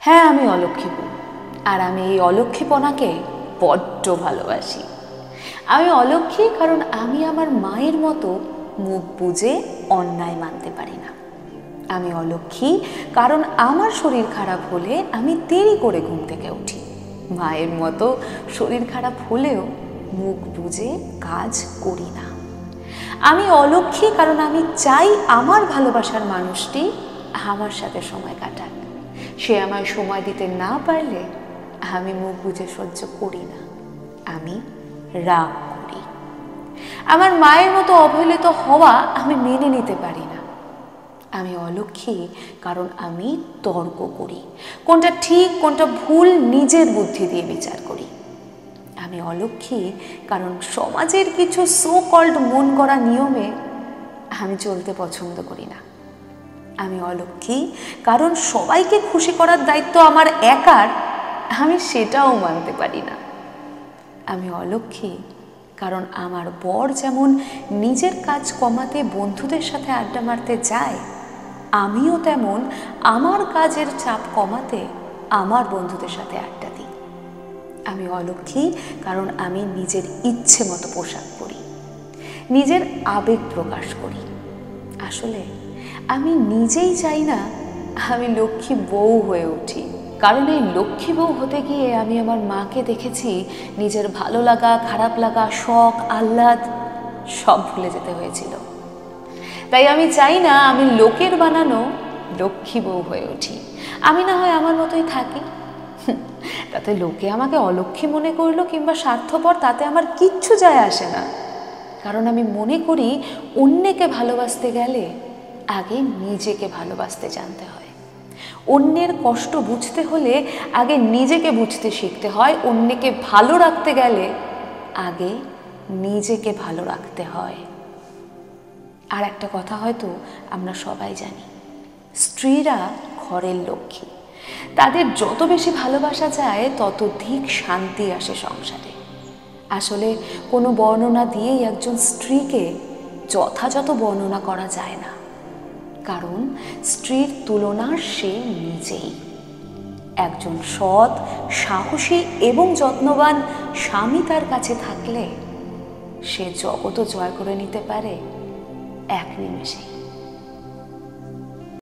হ্যাঁ, আমি অলক্ষী বউ, আর আমি এই অলক্ষীপনাকে বড্ড ভালোবাসি। আমি অলক্ষী কারণ আমি আমার মায়ের মতো মুখ বুজে অন্যায় মানতে পারি না। আমি অলক্ষী কারণ আমার শরীর খারাপ হলে আমি দেরি করে ঘুম থেকে উঠি। মায়ের মতো শরীর খারাপ হলেও মুখ বুজে কাজ করি না। আমি অলক্ষী কারণ আমি চাই আমার ভালোবাসার মানুষটি আমার সাথে সময় কাটাক। সে আমায় সময় দিতে না পারলে আমি মুখ বুজে সহ্য করি না, আমি রাগ করি। আমার মায়ের মতো অবহেলিত হওয়া আমি মেনে নিতে পারি না। আমি অলক্ষী কারণ আমি তর্ক করি, কোনটা ঠিক কোনটা ভুল নিজের বুদ্ধি দিয়ে বিচার করি। আমি অলক্ষী কারণ সমাজের কিছু সো কল্ড মন গড়া নিয়মে আমি চলতে পছন্দ করি না। আমি অলক্ষী কারণ সবাইকে খুশি করার দায়িত্ব আমার একার, আমি সেটাও মানতে পারি না। আমি অলক্ষী কারণ আমার বর যেমন নিজের কাজ কমাতে বন্ধুদের সাথে আড্ডা মারতে যায়, আমিও তেমন আমার কাজের চাপ কমাতে আমার বন্ধুদের সাথে আড্ডা দিই। আমি অলক্ষী কারণ আমি নিজের ইচ্ছে মতো পোশাক পরি, নিজের আবেগ প্রকাশ করি। আসলে আমি নিজেই চাই না আমি লক্ষ্মী বউ হয়ে উঠি, কারণ এই লক্ষ্মী বউ হতে গিয়ে আমি আমার মাকে দেখেছি নিজের ভালো লাগা, খারাপ লাগা, শখ, আহ্লাদ সব ভুলে যেতে হয়েছিল। তাই আমি চাই না আমি লোকের বানানো লক্ষ্মী বউ হয়ে উঠি। আমি না হয় আমার মতোই থাকি, তাতে লোকে আমাকে অলক্ষী মনে করলো কিংবা স্বার্থপর, তাতে আমার কিচ্ছু যায় আসে না। কারণ আমি মনে করি অন্যকে ভালোবাসতে গেলে আগে নিজেকে ভালোবাসতে জানতে হয়। অন্যের কষ্ট বুঝতে হলে আগে নিজেকে বুঝতে শিখতে হয়। অন্যকে ভালো রাখতে গেলে আগে নিজেকে ভালো রাখতে হয়। আর একটা কথা হয়তো আমরা সবাই জানি, স্ত্রীরা ঘরের লক্ষ্মী। তাদের যত বেশি ভালোবাসা যায় ততোধিক শান্তি আসে সংসারে। আসলে কোনো বর্ণনা দিয়েই একজন স্ত্রীকে যথাযথ বর্ণনা করা যায় না, কারণ স্ত্রীর তুলনা সে নিজেই। একজন সৎ, সাহসী এবং যত্নবান স্বামী তার কাছে থাকলে সে জগৎও জয় করে নিতে পারে এক নিমেষেই।